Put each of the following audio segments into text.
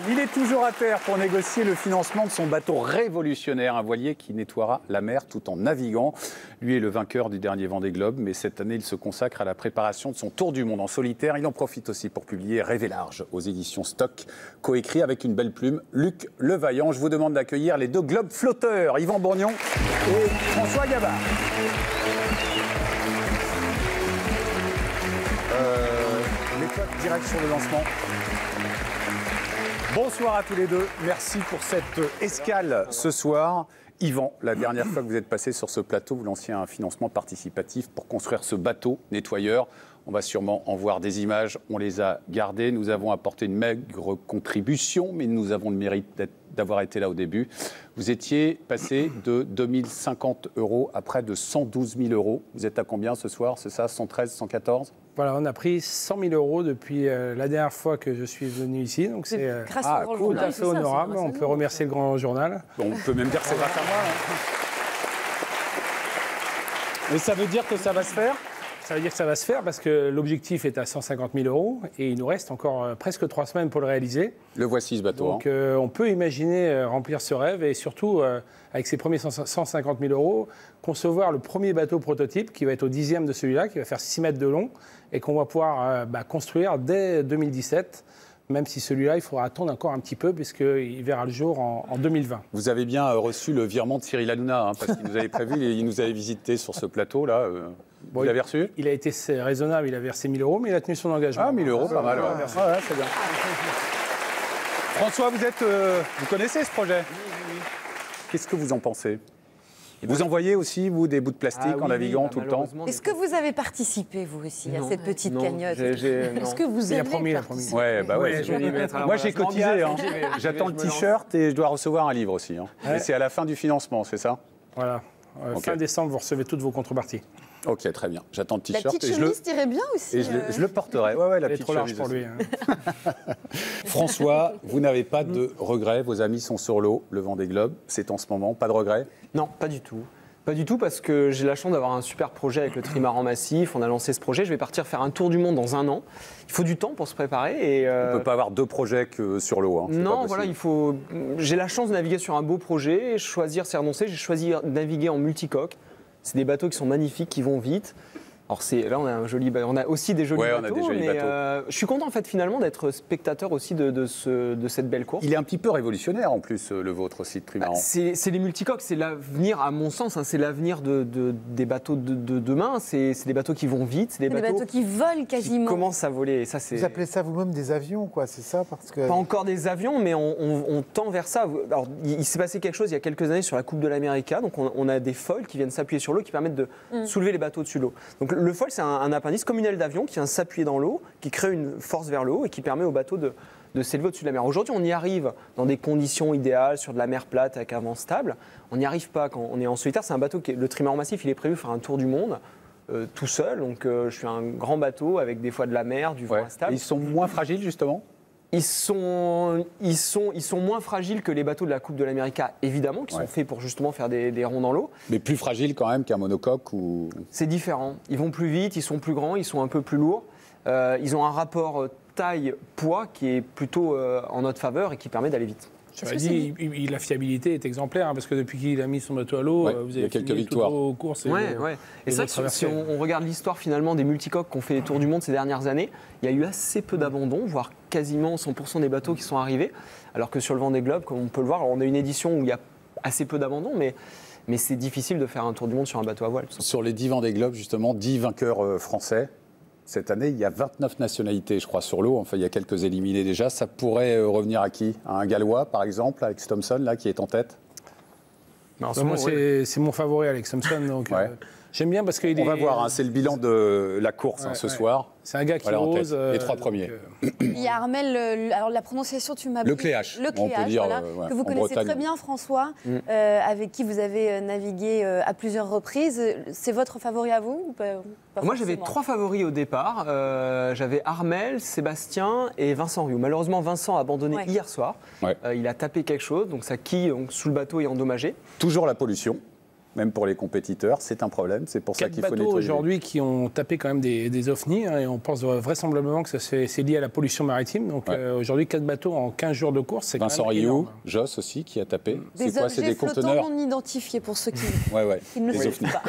Il est toujours à terre pour négocier le financement de son bateau révolutionnaire, un voilier qui nettoiera la mer tout en naviguant. Lui est le vainqueur du dernier Vendée Globe, mais cette année, il se consacre à la préparation de son tour du monde en solitaire. Il en profite aussi pour publier Rêver large aux éditions Stock, coécrit avec une belle plume, Luc Levaillant. Je vous demande d'accueillir les deux globes flotteurs, Yvan Bourgnon et François Gabard. L'époque direct sur le lancement. Bonsoir à tous les deux. Merci pour cette escale ce soir. Yvan, la dernière fois que vous êtes passé sur ce plateau, vous lanciez un financement participatif pour construire ce bateau nettoyeur. On va sûrement en voir des images. On les a gardées. Nous avons apporté une maigre contribution, mais nous avons le mérite d'avoir été là au début. Vous étiez passé de 2050 € à près de 112 000 €. Vous êtes à combien ce soir? C'est ça, 113, 114? Voilà, on a pris 100 000 € depuis la dernière fois que je suis venu ici. Donc c'est tout à fait honorable. On peut remercier le Grand Journal. Bon, on peut même dire que c'est grâce à moi. Mais ça veut dire que ça va se faire? Ça veut dire que ça va se faire parce que l'objectif est à 150 000 € et il nous reste encore presque 3 semaines pour le réaliser. Le voici ce bateau. Donc on peut imaginer remplir ce rêve et surtout, avec ces premiers 150 000 €, concevoir le premier bateau prototype qui va être au 10e de celui-là, qui va faire 6 mètres de long et qu'on va pouvoir construire dès 2017. Même si celui-là, il faudra attendre encore un petit peu puisqu'il verra le jour en 2020. Vous avez bien reçu le virement de Cyril Hanouna, parce qu'il nous avait prévu, il nous avait visité sur ce plateau-là. Vous l'avez reçu? Il a été raisonnable, il a versé 1 000 €, mais il a tenu son engagement. Ah, 1 000 €, pas mal. Ouais, c'est bien. François, vous connaissez ce projet? Oui. Qu'est-ce que vous en pensez? Vous envoyez aussi, vous, des bouts de plastique en naviguant tout le temps? Est-ce que vous avez participé, vous aussi, à cette petite cagnotte? Est-ce que vous avez participé? Ouais, bah ouais. Moi, j'ai cotisé. J'attends le t-shirt et je dois recevoir un livre aussi. Mais c'est à la fin du financement, c'est ça? Voilà. Fin décembre, vous recevez toutes vos contreparties. Ok, très bien. J'attends le t-shirt. La petite chemise tirait bien aussi. Et je le porterai. Ouais, la petite trop large chemise pour lui. François, vous n'avez pas de regrets. Vos amis sont sur l'eau. Le Vendée Globe, c'est en ce moment. Pas de regrets? Non, pas du tout. Pas du tout, parce que j'ai la chance d'avoir un super projet avec le trimaran massif. On a lancé ce projet. Je vais partir faire un tour du monde dans 1 an. Il faut du temps pour se préparer. Et on ne peut pas avoir 2 projets que sur l'eau. Non, voilà, j'ai la chance de naviguer sur un beau projet. Choisir, c'est renoncer. J'ai choisi de naviguer en multicoque. C'est des bateaux qui sont magnifiques, qui vont vite. Alors là, on a aussi des jolis bateaux. Je suis content en fait finalement d'être spectateur aussi de cette belle course. Il est un petit peu révolutionnaire en plus, le vôtre aussi de trimaran. C'est les multicoques, c'est l'avenir à mon sens. C'est l'avenir des bateaux de demain. C'est des bateaux qui vont vite, c'est des bateaux qui volent quasiment. Qui commencent à voler. Et ça, vous appelez ça vous-même des avions, quoi? C'est ça parce que... Pas encore des avions, mais on tend vers ça. Alors, il s'est passé quelque chose il y a quelques années sur la Coupe de l'Amérique. Donc on a des foils qui viennent s'appuyer sur l'eau, qui permettent de soulever les bateaux dessus l'eau. Donc le foil, c'est un appendice comme une aile d'avion qui vient s'appuyer dans l'eau, qui crée une force vers le haut et qui permet au bateau de s'élever au-dessus de la mer. Aujourd'hui, on y arrive dans des conditions idéales, sur de la mer plate avec un vent stable. On n'y arrive pas quand on est en solitaire. C'est un bateau le trimaran massif, il est prévu faire un tour du monde tout seul. Donc je suis un grand bateau avec des fois de la mer, du vent instable. Ils sont moins fragiles justement? Ils sont moins fragiles que les bateaux de la Coupe de l'Amérique, évidemment, qui sont faits pour justement faire des ronds dans l'eau. Mais plus fragiles quand même qu'un monocoque ou... C'est différent. Ils vont plus vite, ils sont plus grands, ils sont un peu plus lourds. Ils ont un rapport taille-poids qui est plutôt en notre faveur et qui permet d'aller vite. La fiabilité est exemplaire, parce que depuis qu'il a mis son bateau à l'eau, vous avez quelques victoires aux courses. Et c'est vrai que si on regarde l'histoire finalement des multicoques qui ont fait les tours du monde ces dernières années, il y a eu assez peu d'abandons, voire quasiment 100% des bateaux qui sont arrivés, alors que sur le Vendée Globe, comme on peut le voir, on a une édition où il y a assez peu d'abandons, mais c'est difficile de faire un tour du monde sur un bateau à voile. Sur les 10 Vendée Globe, justement, 10 vainqueurs français. Cette année, il y a 29 nationalités, je crois, sur l'eau. Enfin, il y a quelques éliminés déjà. Ça pourrait revenir à qui? À un Gallois, par exemple, Alex Thomson, là, qui est en tête? Moi, c'est mon favori, Alex Thomson. Donc, j'aime bien parce qu'il On va voir, c'est le bilan de la course ce soir. C'est un gars qui ose. Les 3 premiers. Il y a Armel, alors la prononciation, tu m'as... Le Cléache, on peut dire, que vous connaissez très bien, François, avec qui vous avez navigué à plusieurs reprises. C'est votre favori à vous ou pas Moi, j'avais 3 favoris au départ. J'avais Armel, Sébastien et Vincent Rioux. Malheureusement, Vincent a abandonné hier soir. Il a tapé quelque chose, donc sa quille sous le bateau est endommagée. Toujours la pollution. même pour les compétiteurs. C'est un problème, c'est pour ça qu'il faut nettoyer. 4 bateaux aujourd'hui qui ont tapé quand même des ovnis, hein, et on pense vraisemblablement que c'est lié à la pollution maritime. Donc aujourd'hui, 4 bateaux en 15 jours de course, c'est quand même énorme. Vincent Rioux, Joss aussi, qui a tapé. Des objets flottants non identifiés pour ceux qui ne le savent pas.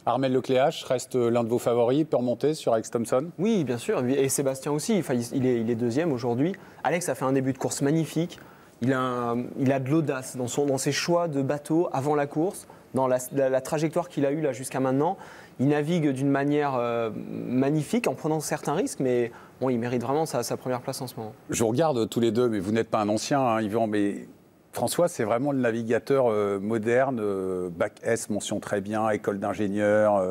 Armel Lecléache reste l'un de vos favoris, il peut remonter sur Alex Thompson? Oui, bien sûr, et Sébastien aussi, enfin, il est deuxième aujourd'hui. Alex a fait un début de course magnifique, il a de l'audace dans ses choix de bateau avant la course, dans la trajectoire qu'il a eue là jusqu'à maintenant. Il navigue d'une manière magnifique en prenant certains risques, mais bon, il mérite vraiment sa première place en ce moment. Je vous regarde tous les deux, mais vous n'êtes pas un ancien, hein, Yvan, mais... François, c'est vraiment le navigateur moderne, bac S, mention très bien, école d'ingénieur,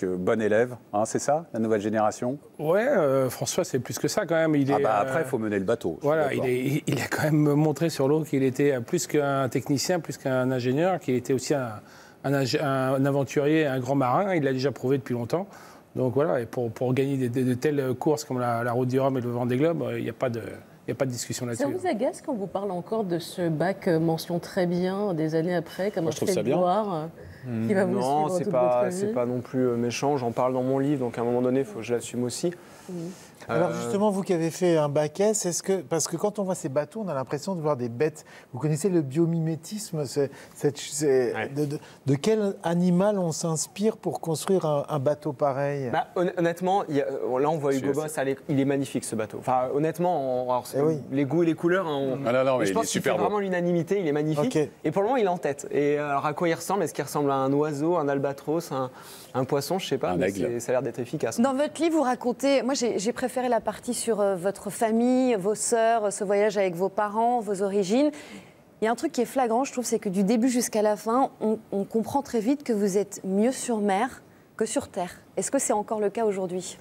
bon élève, hein, c'est ça, la nouvelle génération? Ouais, François, c'est plus que ça quand même. Après, il faut mener le bateau. Voilà, il a quand même montré sur l'eau qu'il était plus qu'un technicien, plus qu'un ingénieur, qu'il était aussi un aventurier, un grand marin. Il l'a déjà prouvé depuis longtemps. Donc voilà, et pour gagner de telles courses comme la Route du Rhum et le Vendée Globe, il n'y a pas de discussion là-dessus. Ça vous agace quand vous parlez encore de ce bac mention très bien des années après, comme un fait de gloire qui va vous suivre toute votre vie? C'est pas non plus méchant, j'en parle dans mon livre, donc à un moment donné, il faut que je l'assume aussi. Alors justement, vous qui avez fait un bac S, parce que quand on voit ces bateaux, on a l'impression de voir des bêtes. Vous connaissez le biomimétisme, de quel animal on s'inspire pour construire un bateau pareil? Honnêtement, là on voit Hugo Boss, il est magnifique ce bateau. Enfin, honnêtement, les goûts et les couleurs, je pense qu'il fait vraiment l'unanimité, il est magnifique. Okay. Et pour le moment, il est en tête. Et alors à quoi il ressemble? Est-ce qu'il ressemble à un oiseau, un albatros, un poisson? Je sais pas, mais ça a l'air d'être efficace. Dans votre livre, vous racontez, moi j'ai préféré la partie sur votre famille, vos sœurs, ce voyage avec vos parents, vos origines. Il y a un truc qui est flagrant, je trouve, c'est que du début jusqu'à la fin, on comprend très vite que vous êtes mieux sur mer que sur terre. Est-ce que c'est encore le cas aujourd'hui?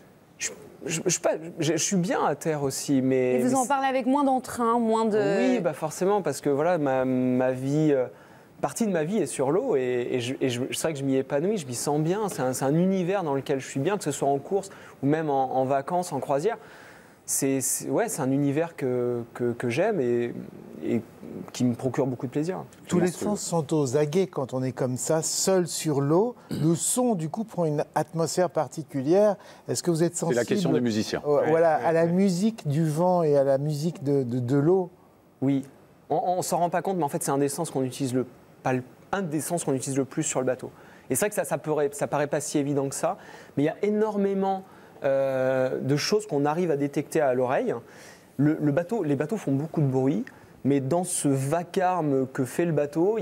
Je suis bien à terre aussi, mais... Et vous en parlez avec moins d'entrain, moins de... Oui, forcément, parce que voilà, ma vie... partie de ma vie est sur l'eau et c'est vrai que je m'y épanouis, je m'y sens bien. C'est un univers dans lequel je suis bien, que ce soit en course ou même en vacances, en croisière. C'est un univers que j'aime et qui me procure beaucoup de plaisir. Tous les sens sont aux aguets quand on est comme ça, seul sur l'eau. Le son, du coup, prend une atmosphère particulière. Est-ce que vous êtes sensible? C'est la question des musiciens. À la musique du vent et à la musique de l'eau? Oui, on ne s'en rend pas compte, mais en fait, c'est un des sens qu'on utilise un des sens qu'on utilise le plus sur le bateau. Et c'est vrai que ça paraît pas si évident que ça, mais il y a énormément de choses qu'on arrive à détecter à l'oreille. Les bateaux font beaucoup de bruit, mais dans ce vacarme que fait le bateau,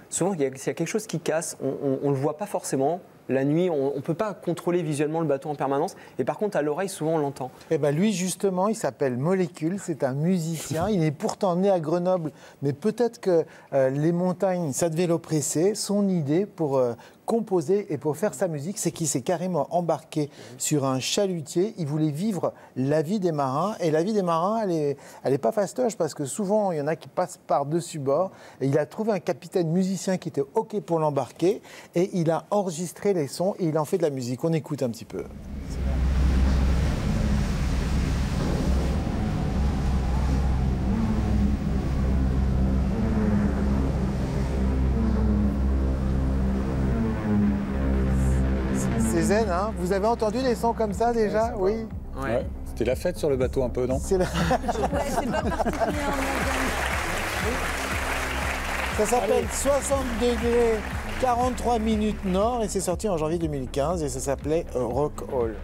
souvent il y a quelque chose qui casse, on ne le voit pas forcément. La nuit, on ne peut pas contrôler visuellement le bateau en permanence. Et par contre, à l'oreille, souvent, on l'entend. Lui, justement, il s'appelle Molécule. C'est un musicien. Il est pourtant né à Grenoble. Mais peut-être que les montagnes, ça devait l'oppresser. Son idée pour composer et pour faire sa musique, c'est qu'il s'est carrément embarqué sur un chalutier. Il voulait vivre la vie des marins. Et la vie des marins, elle est pas fastoche parce que souvent, il y en a qui passent par-dessus bord. Et il a trouvé un capitaine musicien qui était OK pour l'embarquer. Et il a enregistré les sons et il en fait de la musique. On écoute un petit peu. C'est zen, hein? Vous avez entendu des sons comme ça déjà? Oui. Ouais. C'était la fête sur le bateau un peu, non? C'est pas particulièrement bien. Ça s'appelle 60 degrés, 43 minutes nord et c'est sorti en janvier 2015 et ça s'appelait Rock Hall.